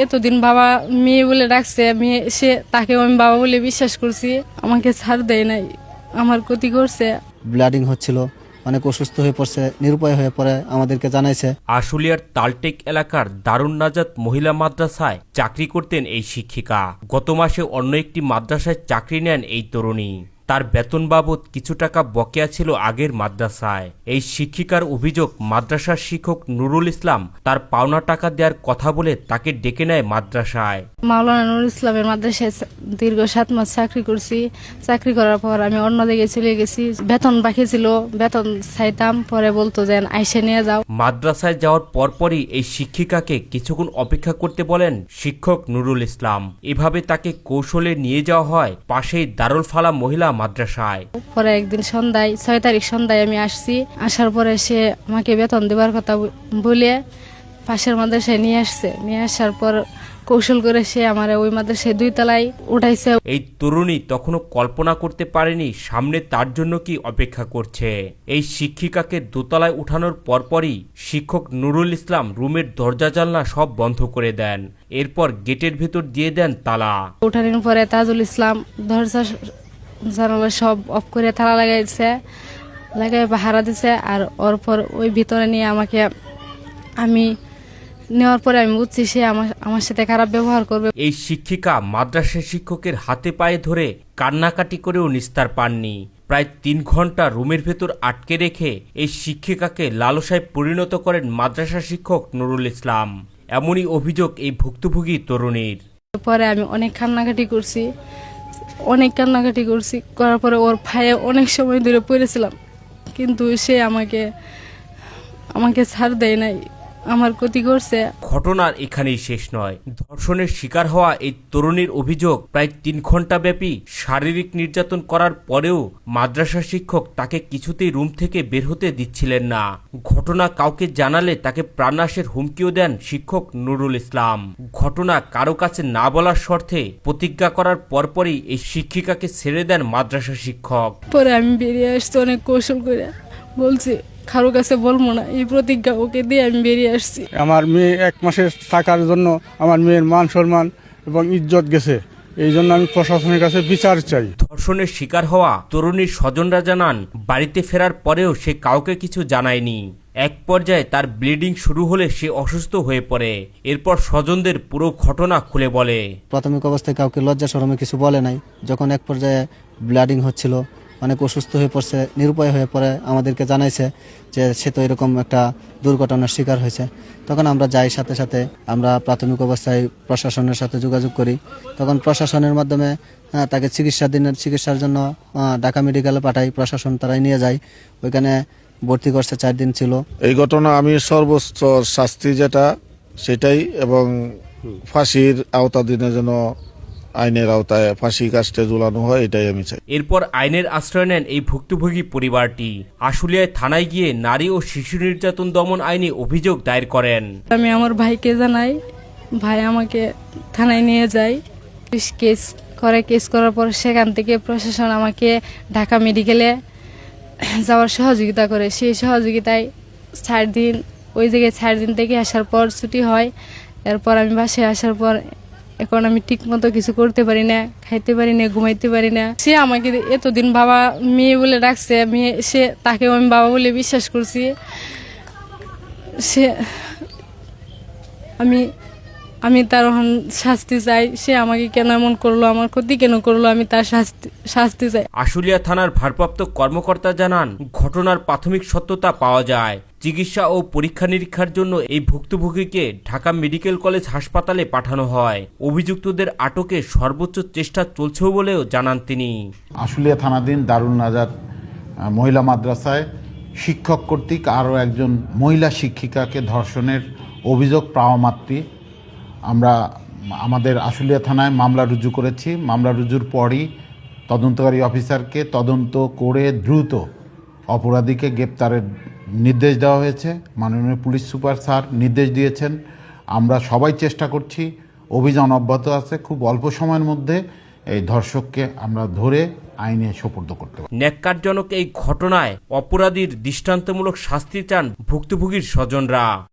এতদিন বাবা মেয়ে বলে ডাকছে, মেয়ে সে তাকে আমি বাবা বলে বিশ্বাস করছি, আমাকে ছাড় দেয় নাই, আমার ক্ষতি করছে। ব্লিডিং হচ্ছিল, অনেক অসুস্থ হয়ে পড়ছে, নিরুপায় হয়ে পড়ে আমাদেরকে জানাইছে। আশুলিয়ার তালটেক এলাকার দারুন নাজাত মহিলা মাদ্রাসায় চাকরি করতেন এই শিক্ষিকা। গত মাসে অন্য একটি মাদ্রাসায় চাকরি নেন এই তরুণী। তার বেতন বাবদ কিছু টাকা বকেয়া ছিল আগের মাদ্রাসায়। এই শিক্ষিকার অভিযোগ, মাদ্রাসার শিক্ষক নুরুল ইসলাম তার পাওনা টাকা দেওয়ার কথা বলে তাকে ডেকে নেয় মাদ্রাসায়। মাওলানা নুরুল ইসলামের মাদ্রাসায় দীর্ঘ 7 মাস চাকরি করছি। চাকরি করার পর আমি অন্য জায়গায় চলে গেছি। বেতন বাকি ছিল, বেতন চাইতাম, পরে বলতো যে আইসে নিয়ে যাও। মাদ্রাসায় যাওয়ার পরপরই এই শিক্ষিকাকে কিছুক্ষণ অপেক্ষা করতে বলেন শিক্ষক নুরুল ইসলাম। এভাবে তাকে কৌশলে নিয়ে যাওয়া হয় পাশেই দারুল ফালাহ মহিলা মাদ্রাসায়। পরে একদিন সন্ধ্যায় 6 তারিখ সন্ধ্যায় আমি আসছি। আসার পরে সে আমাকে বেতন দেবার কথা বলে পাশের মাদ্রাসায় নিয়ে আসছে। নিয়ে আসার পর কৌশল করে সে আমার ওই মাদ্রাসায় 2 তলায় উঠাইছে। এই তরুণী তখনও কল্পনা করতে পারেনি সামনে তার জন্য কি অপেক্ষা করছে। এই শিক্ষিকাকে দোতলায় উঠানোর পরপরই শিক্ষক নুরুল ইসলাম রুমের দরজা জানলা সব বন্ধ করে দেন। এরপর গেটের ভেতর দিয়ে দেন তালা। উঠানোর পরে তাজুল ইসলাম দরজা জানালা সব অফ করে তালা লাগাইছে, লাগাই পাহারা দিছে। আর ওর পর ওই ভিতরে নিয়ে আমাকে আমি নেওয়ার পরে আমি বুঝছি সে আমার সাথে খারাপ ব্যবহার করবে। এই শিক্ষিকা মাদ্রাসা শিক্ষকের হাতে পায়ে ধরে কান্নাকাটি করেও নিস্তার পাননি। প্রায় 3 ঘন্টা রুমের ভেতর আটকে রেখে এই শিক্ষিকাকে লালসায় পরিণত করেন মাদ্রাসা শিক্ষক নুরুল ইসলাম। এমনই অভিযোগ এই ভুক্তভোগী তরুণীর। পরে আমি অনেক কান্নাকাটি করছি, করার পরে ওর ভাইয়ে অনেক সময় ধরে পড়েছিলাম, কিন্তু সে আমাকে ছাড় দেয় নাই, আমার ক্ষতি করছে। ঘটনার এখানেই শেষ নয়। ধর্ষণের শিকার হওয়া এই তরুণীর অভিযোগ, প্রায় 3 ঘন্টা ব্যাপী শারীরিক নির্যাতন করার পরেও মাদ্রাসা শিক্ষক তাকে কিছুতেই রুম থেকে বের হতে দিচ্ছিলেন না। ঘটনা কাউকে জানালে তাকে প্রাণনাশের হুমকিও দেন শিক্ষক নুরুল ইসলাম। ঘটনা কারো কাছে না বলার শর্তে প্রতিজ্ঞা করার পরপরই এই শিক্ষিকাকে ছেড়ে দেন মাদ্রাসা শিক্ষক। পরে আমি বেরিয়ে আসছি অনেক কৌশল করে, বলছি কারো কাছে বলবো না, এই প্রতিজ্ঞা ওকে দিয়ে আমি বেরিয়ে আসছি। আমার মেয়ে 1 মাসের টাকার জন্য আমার মেয়ের মান সম্মান এবং ইজ্জত গেছে, এই জন্য আমি প্রশাসনের কাছে বিচার চাই। ধর্ষণের শিকার হওয়া তরুণীর স্বজনরা জানান, বাড়িতে ফেরার পরেও সে কাউকে কিছু জানায়নি। এক পর্যায়ে তার ব্লিডিং শুরু হলে সে অসুস্থ হয়ে পড়ে। এরপর স্বজনদের পুরো ঘটনা খুলে বলে। প্রাথমিক অবস্থায় কাউকে লজ্জা শরমে কিছু বলে নাই। যখন এক পর্যায়ে ব্লিডিং হচ্ছিল, অনেক অসুস্থ হয়ে পড়ছে, নিরুপায় হয়ে পড়ে আমাদেরকে জানাইছে যে সে তো এরকম একটা দুর্ঘটনার শিকার হয়েছে। তখন আমরা যাই, সাথে সাথে আমরা প্রাথমিক অবস্থায় প্রশাসনের সাথে যোগাযোগ করি। তখন প্রশাসনের মাধ্যমে তাকে চিকিৎসার জন্য ঢাকা মেডিকেলে পাঠাই। প্রশাসন তারাই নিয়ে যায়, ওইখানে ভর্তি করছে, 4 দিন ছিল। এই ঘটনা আমি সর্বোচ্চ শাস্তি যেটা সেটাই, এবং ফাঁসির আওতাধীনে যেন আইনের আওতায় ফাঁসি কাস্টে ঝুলানো হয়, এটাই আমি চাই। এরপর আইনের আশ্রয় নেন এই ভুক্তভোগী পরিবারটি। আশুলিয়ায় থানায় গিয়ে নারী ও শিশু নির্যাতন দমন আইনে অভিযোগ দায়ের করেন। আমি আমার ভাইকে জানাই, ভাই আমাকে থানায় নিয়ে যায়, কেস করার পর সেখান থেকে প্রশাসন আমাকে ঢাকা মেডিকেলে যাওয়ার সহযোগিতা করে। সেই সহযোগিতায় 4 দিন, ওই জায়গায় 4 দিন থেকে আসার পর ছুটি হয়। এরপর আমি বাসায় আসার পর এখন আমি ঠিক মতো কিছু করতে পারি না, খাইতে পারি না, ঘুমাইতে পারি না। সে আমাকে এতদিন বাবা মেয়ে বলে ডাকছে, সে তাকে আমি বাবা বলে বিশ্বাস করছি। সে আমি তার শাস্তি চাই। সে আমাকে কেন এমন করলো, আমার ক্ষতি কেন করলো, আমি তার শাস্তি চাই। আশুলিয়া থানার ভারপ্রাপ্ত কর্মকর্তা জানান, ঘটনার প্রাথমিক সত্যতা পাওয়া যায়। চিকিৎসা ও পরীক্ষা নিরীক্ষার জন্য এই ভুক্তভোগীকে ঢাকা মেডিকেল কলেজ হাসপাতালে পাঠানো হয়। অভিযুক্তদের আটকে সর্বোচ্চ চেষ্টা চলছে বলেও জানান তিনি। আশুলিয়া থানাধীন দারুন নাজাত মহিলা মাদ্রাসায় শিক্ষক কর্তৃক আরও একজন মহিলা শিক্ষিকাকে ধর্ষণের অভিযোগ পাওয়া মাত্রই আমরা আমাদের আশুলিয়া থানায় মামলা রুজু করেছি। মামলা রুজুর পরই তদন্তকারী অফিসারকে তদন্ত করে দ্রুত অপরাধীকে গ্রেপ্তারের নির্দেশ দেওয়া হয়েছে। মাননীয় পুলিশ সুপার স্যার নির্দেশ দিয়েছেন। আমরা সবাই চেষ্টা করছি, অভিযান অব্যাহত আছে। খুব অল্প সময়ের মধ্যে এই ধর্ষককে আমরা ধরে আইনে সোপর্দ করতে পারি। ন্যাক্কারজনক এই ঘটনায় অপরাধীর দৃষ্টান্তমূলক শাস্তি চান ভুক্তভোগীর স্বজনরা।